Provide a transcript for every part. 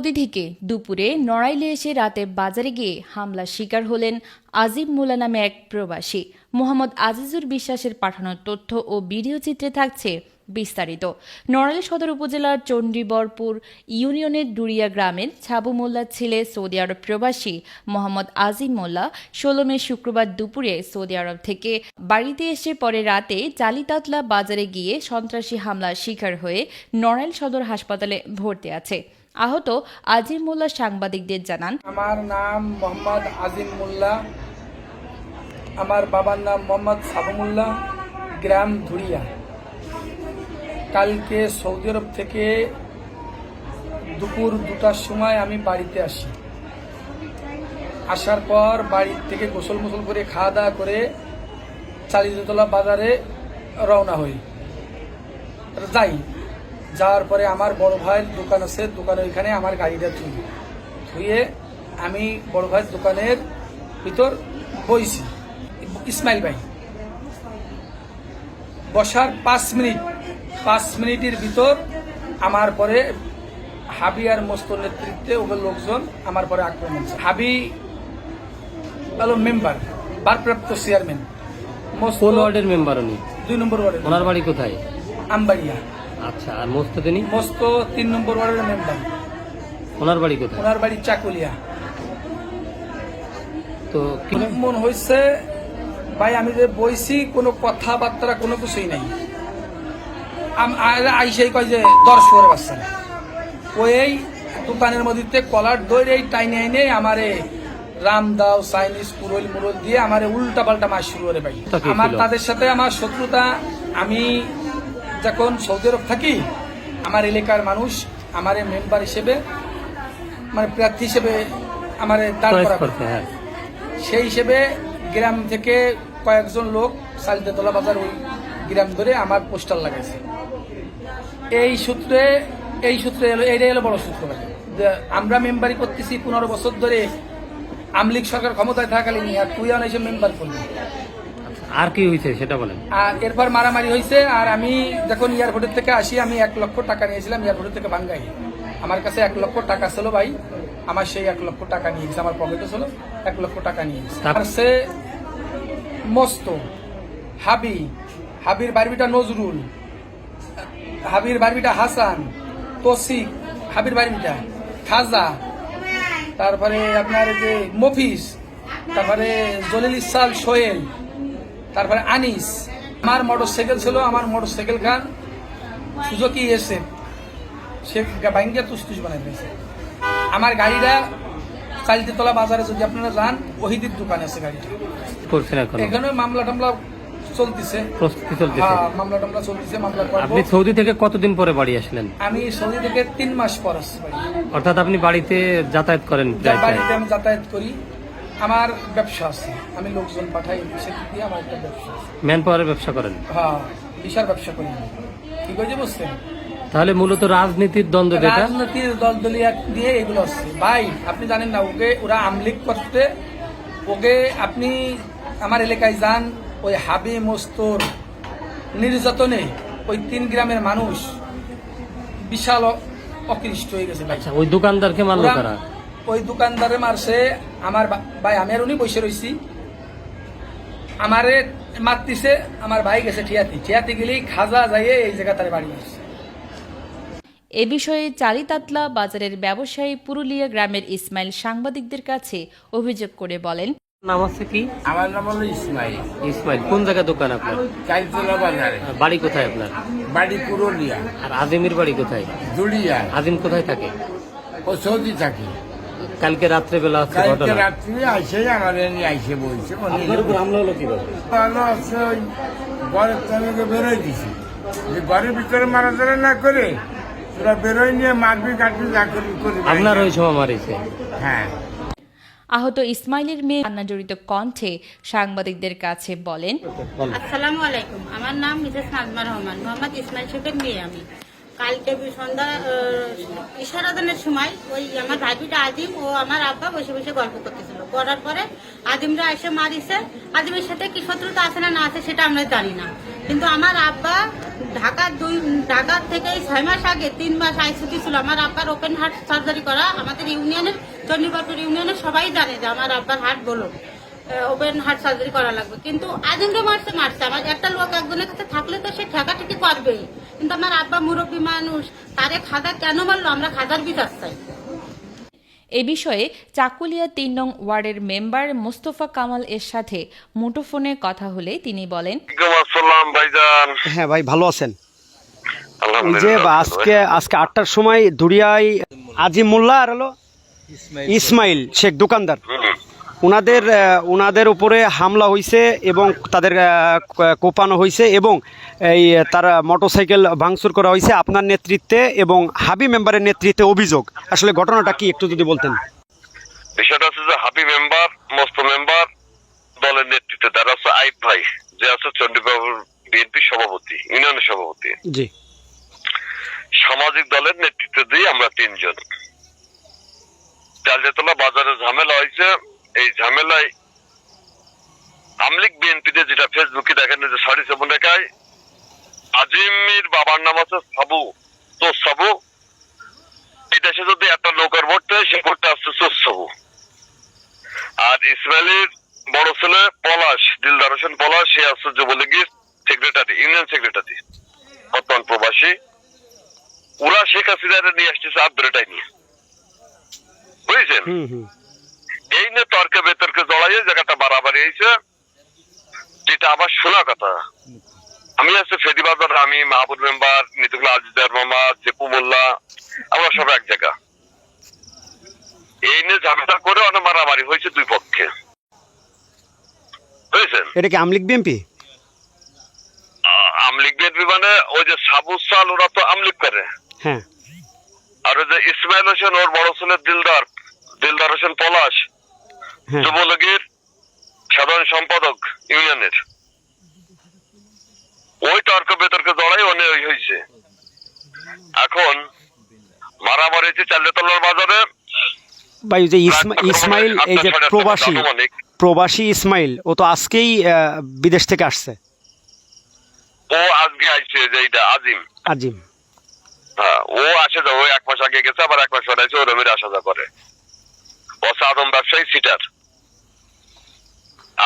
Saudi থেকে দুপুরে নড়াইলে এসে রাতে বাজারে গিয়ে হামলার শিকার হলেন আজিম মোল্লা নামে এক প্রবাসী। মোহাম্মদ আজিজুর বিশ্বাসের পাঠানো তথ্য ও ভিডিও চিত্রে থাকছে বিস্তারিত। নড়াইল সদর উপজেলার চণ্ডীবরপুর ইউনিয়নের ডুরিয়া গ্রামের ছাবু মোল্লার ছেলে সৌদি আরব প্রবাসী মোহাম্মদ আজিম মোল্লা ১৬ মে শুক্রবার দুপুরে সৌদি আরব থেকে বাড়িতে এসে পরে রাতে জালিতাতলা বাজারে গিয়ে সন্ত্রাসী হামলার শিকার হয়ে নড়াইল সদর হাসপাতালে ভর্তি আছে। আহত আজিম মোল্লা সাংবাদিকদের জানান, আমার নাম মোহাম্মদ আজিম মোল্লা, আমার বাবার নাম মোহাম্মদ ছাবু মোল্লা, গ্রাম ধুরিয়া। কালকে সৌদি আরব থেকে দুপুর 2টার সময় আমি বাড়িতে আসি। আসার পর বাড়ি থেকে গোসল মোসল করে খাওয়া দাওয়া করে চালিতলা বাজারে রওনা হই। যাওয়ার পরে আমার বড় ভাইয়ের দোকান আছে, দোকানের ওইখানে আমার গাড়িটা ধুয়ে আমি বড় ভাইয়ের দোকানের ভিতর বইছি। ইসমাইল ভাই বসার 5 মিনিটের ভিতর আমার পরে হাবি আর মস্তর নেতৃত্বে ওদের লোকজন আমার পরে আক্রমণ। হাবি ভালো মেম্বার, ভারপ্রাপ্ত চেয়ারম্যান। কোন ওয়ার্ডের মেম্বার উনি? 2 নম্বর ওয়ার্ডের। ওনার বাড়ি কোথায়? আমবাড়িয়া। আচ্ছা, আর মস্ত তিনি? মস্ত 3 নম্বর ওয়ার্ডের মেম্বার। ওনার বাড়ি কোথায়? ওনার বাড়ি চাকুলিয়া। তো মন হয়েছে ভাই আমি যে বইছি কোনো কথাবার্তা কোনো কিছুই নাই। আইসাই কয় যে 10 করে বাচ্চা ওই দোকানের মধ্যে কলার দইরে টাইনে আইনে আমারে রামদাও চাইনিজ পুরোল মুরল দিয়ে আমারে উল্টা পাল্টা মাছ শুরু করে ভাই। আমার তাদের সাথে আমার শত্রুতা। আমি যখন সৌদি আরব থাকি আমার এলাকার মানুষ আমারে মেম্বার হিসেবে মানে প্রার্থী হিসেবে আমারে দাঁড় করা হ্যাঁ। সেই হিসেবে গ্রাম থেকে কয়েকজন লোক সালিদাতলা বাজার ওই গ্রাম ধরে আমার পোস্টার লাগাইছে। এই সূত্রে এলো এইটাই হলো বড় সূত্র। আমরা মেম্বারি করতেছি 15 বছর ধরে, আমলিগ সরকার ক্ষমতায় থাকাকালীন, আর তুই এসে মেম্বার করলি। আর কি হয়েছে সেটা বলেন। আর এরপর মারামারি হয়েছে। আর আমি যখন এয়ারপোর্টের থেকে আসি আমি 1 লক্ষ টাকা নিয়েছিলাম এয়ারপোর্টের থেকে বাঙ্গাই। আমার কাছে 1 লক্ষ টাকা ছিল ভাই। আমার সেই 1 লক্ষ টাকা নিয়ে গেছে, আমার পকেটে ছিল 1 লক্ষ টাকা নিয়ে গেছে। আর সে মস্ত হাবির বাড়িটা নজরুল, হাবির বাড়িটা হাসান, তৌসিক, হাবির বাড়িটা খাজা, তারপরে আপনার যে মফিজ, তারপরে জলিল ইসাল সোহেল, তারপরে আনিস। আমার মোটরসাইকেল ছিল, আমার মোটরসাইকেল খান সুজুকি এসে সে বাইঙ্গা তুস বানাই দিয়েছে। আমার গাড়িটা চালিতলা বাজারে যদি আপনারা যান ওহিদির দোকান আছে গাড়িটা। এখানে মামলা টামলা চলতেছে, প্রস্তুতি চলতেছে। মামলা টামলা চলতেছে, মামলা। আপনি সৌদি থেকে কতদিন পরে বাড়ি আসলেন? আমি সৌদি থেকে 3 মাস পর আসছি বাড়ি। অর্থাৎ আপনি বাড়িতে যাতায়াত করেন? বাড়িতে আমি যাতায়াত করি, আমার ব্যবসা আছে, আমি লোকজন পাঠাই, সেদিক দিয়ে আমার একটা ব্যবসা আছে। ম্যান পাওয়ারের ব্যবসা করেন? হ্যাঁ, বিশাল ব্যবসা করি। ঠিক হয়েছে বুঝছেন? তাহলে মূলত রাজনীতির দ্বন্দ্ব, রাজনীতির দলদলিয়া দিয়ে এগুলো আসছে ভাই। আপনি জানেন না, ওরা আমলিগ করতে ওকে আপনি আমার এলাকায় যান, ওই হাবি মস্তর নির্যাতনে ওই 3 গ্রামের মানুষ বিশাল অকৃষ্ট হয়ে গেছে ভাই। ওই দোকানদারকে মারলো তারা? ওই দোকানদারে মারছে আমার ভাই। আমি আর উনি বসে রয়েছি, আমারে মারতিছে। আমার ভাই গেছে ঠিয়াতে গেলেই খাজা যাইয়ে এই জায়গা তার বাড়ি আসছে। এ বিষয়ে চালিতাতলা বাজারের ব্যবসায়ী পুরুলিয়া গ্রামের ইসমাইল সাংবাদিকদের কাছে অভিযোগ করে বলেন, নাম আছে কি? আমার নাম হলো ইসমাইল। ইসমাইল, কোন জায়গায় দোকান আপনার? চালিতলা বাজারে। বাড়ি কোথায় আপনার? বাড়ি পুরুলিয়া। আর আজিমের বাড়ি কোথায়? দুলিয়া। আজিম কোথায় থাকে? ও সৌদি থাকে। কালকে রাত্রে বেলা কালকে রাত্রে আইসে আমাদের নিয়ে আইসে বলছে হামলা হলো কিভাবে? ভালো আছে, ওই ঘরের থেকে বেরোয় দিছি যে ঘরের ভিতরে মারাধরা না করে তোরা বেরোয় নিয়ে মারবি কাটবি যা করবি করবি। আপনার ওই সময় মারিছে? হ্যাঁ। আহত ইসমাইলের মেয়ে কান্না জড়িত কণ্ঠে সাংবাদিকদের কাছে বলেন, আসসালামু আলাইকুম, আমার নাম মিসেস নাজমা রহমান, মোহাম্মদ ইসমাইল শেখের মেয়ে আমি। কালকে সন্ধ্যা ইশারাদানের সময় ওই আমার ভাবিটা আজিম ও আমার আব্বা বসে বসে গল্প করতেছিল। করার পরে আজিমরা এসে মারিছে। আজিমের সাথে কি শত্রুতা আছে না না আছে সেটা আমরা জানি না, কিন্তু আমার আব্বা ঢাকা থেকে 6 মাস আগে 3 মাস আইসিটি ছিল। আমার আব্বার ওপেন হার্ট সার্জারি করা। আমাদের ইউনিয়নের চণ্ডীপাড়পুর ইউনিয়নের সবাই জানে যে আমার আব্বার হার্ট বলো ওপেন হার্ট সার্জারি করা লাগবে, কিন্তু আজকে মারছে। আমার একটা লোক একজনের কাছে থাকলে তো সে ঠেকাঠেকি করবেই, কিন্তু আমার আব্বা মুরব্বী মানুষ, তারে খাজা কেন মারলো? আমরা খাজার বিচার চাই। এ বিষয়ে চাকুলিয়া 3 নং ওয়ার্ডের মেম্বার মোস্তফা কামাল এর সাথে মুঠোফোনে কথা হলে তিনি বলেন, আসসালাম ভাইজান। হ্যাঁ ভাই, ভালো আছেন? এই যে আলহামদুলিল্লাহ। আজকে 8টার সময় দুরিয়ায় আজিম মোল্লা আর হলো ইসমাইল শেখ দোকানদার, ওনাদের উপরে হামলা হয়েছে এবং তাদের কোপানো হয়েছে এবং এই তার মোটরসাইকেল ভাঙচুর করা হয়েছে আপনার নেতৃত্বে এবং হাবি মেম্বারের নেতৃত্বে অভিযোগ। আসলে ঘটনাটা কি একটু যদি বলতেন। বিষয়টা হচ্ছে যে হাবি মেম্বার, মস্ত মেম্বার দলের নেতৃত্বে তারা হচ্ছে আইব ভাই, যে আছে চণ্ডীপাড়পুর বিএনপি সভাপতি, ইউনিয়নের সভাপতি। জি, সামাজিক দলের নেতৃত্বে দিয়ে আমরা 3 জন জালজাতলা বাজারে ঝামেলা হয়েছে। এই ঝামেলায় আমলিক বিএনপিতে যেটা ফেসবুকে দেখেন যে 7.5 রেখায় আজিমের বাবার নাম আছে সাবু, তো সাবু এই দেশে যদি একটা নৌকার ভোট দেয় সে ভোটটা আসছে সাবু। আর ইসমাইলের বড় ছেলে পলাশ, দিলদার হোসেন পলাশ, সে আছে যুবলীগের সেক্রেটারি, ইউনিয়ন সেক্রেটারি, বর্তমান প্রবাসী। ওরা শেখ হাসিনারে নিয়ে আসতেছে আব্দুলটাই নিয়ে, বুঝছেন? এই নিয়ে তর্কে বেতর্কে জড়াইয়ে জায়গাটা বাড়াবাড়ি হয়েছে, যেটা আবার শোনা কথা। আমি আছে ফেদি বাজার, আমি মাহবুব মেম্বার, নিতুল্লাহ আজিজার মামা, জেপু মোল্লা, আমরা সব এক জায়গা। এই নিয়ে ঝামেলা করে অনেক মারামারি হয়েছে 2 পক্ষে, বুঝছেন? এটা কি আমলিগ বিএনপি? আমলিগ বিএনপি মানে ওই যে সাবু সাল, ওরা তো আমলিগ করে। হ্যাঁ। আর ওই যে ইসমাইল হোসেন, ওর বড় ছেলে দিলদার হোসেন পলাশ, হ্যাঁ। যুবলীগের সাধারণ সম্পাদক ইউনিয়নের। ওই তর্ক বিতর্কে জড়াই অনেক হয়েছে। এখন মারামারি হয়েছে চালতলার বাজারে। ভাই যে ইসমাইল, এই যে প্রবাসী ইসমাইল, ও তো আজকেই বিদেশ থেকে আসছে। ও আজকে আইছে, যে এইটা আজিম। হ্যাঁ, ও আসে যা, ও 1 মাস আগে গেছে, আবার 1 মাস পরে আসে, ওরমের আসা যা করে। ও আদম ব্যবসায়ী সিটার।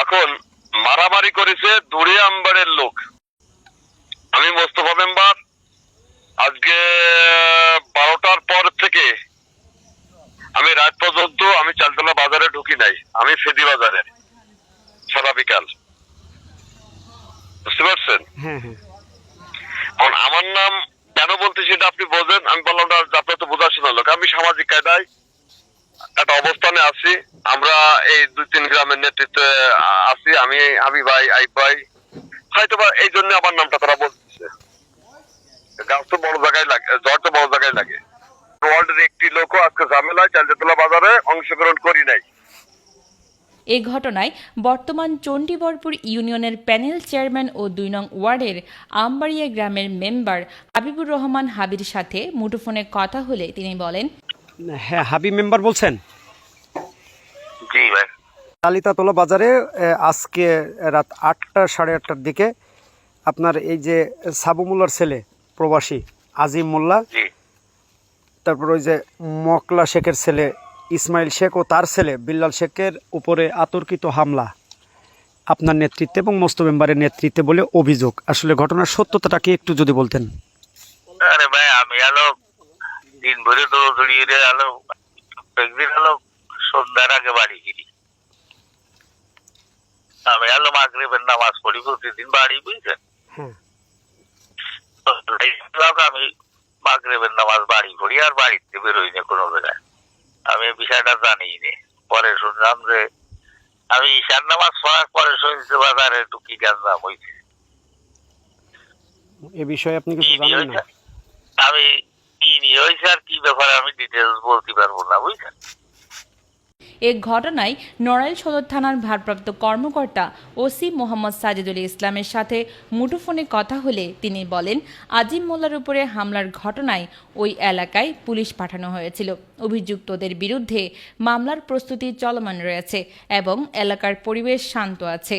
এখন মারামারি করেছে দুরিয়া আম্বারের লোক। আমি মোস্তফা মেম্বার আজকে 12টার পর থেকে আমি রাত পর্যন্ত আমি চালতলা বাজারে ঢুকি নাই, আমি ফেদি বাজারে সারা বিকাল, বুঝতে পারছেন? হ্যাঁ হ্যাঁ। এখন আমার নাম কেন বলতে সেটা আপনি বোঝেন। আমি বললাম না, আপনার তো বোঝা শোনা লোক, আমি সামাজিক কায়দায় একটা অবস্থানে আছি। আমরা এই 2-3 গ্রামের নেতৃত্বে আছি। আমি হাবি ভাই, আইব ভাই, হয়তো বা এই জন্য আমার নামটা তারা বলতেছে। গাছ তো বড় জায়গায় লাগে, জ্বর তো বড় জায়গায় লাগে। ওয়ার্ল্ডের একটি লোকও আজকে ঝামেলায় চালজাতলা বাজারে অংশগ্রহণ করি নাই। এ ঘটনায় বর্তমান চণ্ডীবরপুর ইউনিয়নের প্যানেল চেয়ারম্যান ও 2 নং ওয়ার্ডের আমবাড়িয়া গ্রামের মেম্বার হাবিবুর রহমান হাবির সাথে মুঠোফোনে কথা হলে তিনি বলেন, হ্যাঁ, হাবি মেম্বার বলছেন? জি ভাই। কালিতাতলা বাজারে আজকে রাত 8টা 8:30টার দিকে আপনার এই যে সাবু মোল্লার ছেলে প্রবাসী আজিম মোল্লা, তারপর ওই যে মকলা শেখের ছেলে ইসমাইল শেখ ও তার ছেলে বিল্লাল শেখের উপরে আতর্কিত হামলা আপনার নেতৃত্বে এবং মোস্ত মেম্বারের নেতৃত্বে বলে অভিযোগ। আসলে ঘটনার সত্যতাটা কি একটু যদি বলতেন। আরে ভাই, আমি দিন ভরে দৌড়ি একদিন সন্ধ্যার আগে বাড়ি ফিরি। আমি মাগরিবের নামাজ পড়ি প্রতিদিন বাড়ি, বুঝছেন? আমি মাগরিবের নামাজ বাড়ি পড়ি, আর বাড়িতে বেরোই না কোনো বেলায়। আমি বিষয়টা জানি নি, পরে শুনলাম যে আমি ঈশার নামাজ পড়ার পরে শুনছি বাজারে একটু কি গ্যাঞ্জাম হয়েছে। এ বিষয়ে আপনি কিছু জানেন না? আমি কি নিয়ে হয়েছে আর কি ব্যাপারে আমি ডিটেলস বলতে পারবো না, বুঝছেন? এ ঘটনায় নড়াইল সদর থানার ভারপ্রাপ্ত কর্মকর্তা ওসি মোহাম্মদ সাজিদুল ইসলামের সাথে মুঠোফোনে কথা হলে তিনি বলেন, আজিম মোল্লার উপরে হামলার ঘটনায় ওই এলাকায় পুলিশ পাঠানো হয়েছিল। অভিযুক্তদের বিরুদ্ধে মামলার প্রস্তুতি চলমান রয়েছে এবং এলাকার পরিবেশ শান্ত আছে।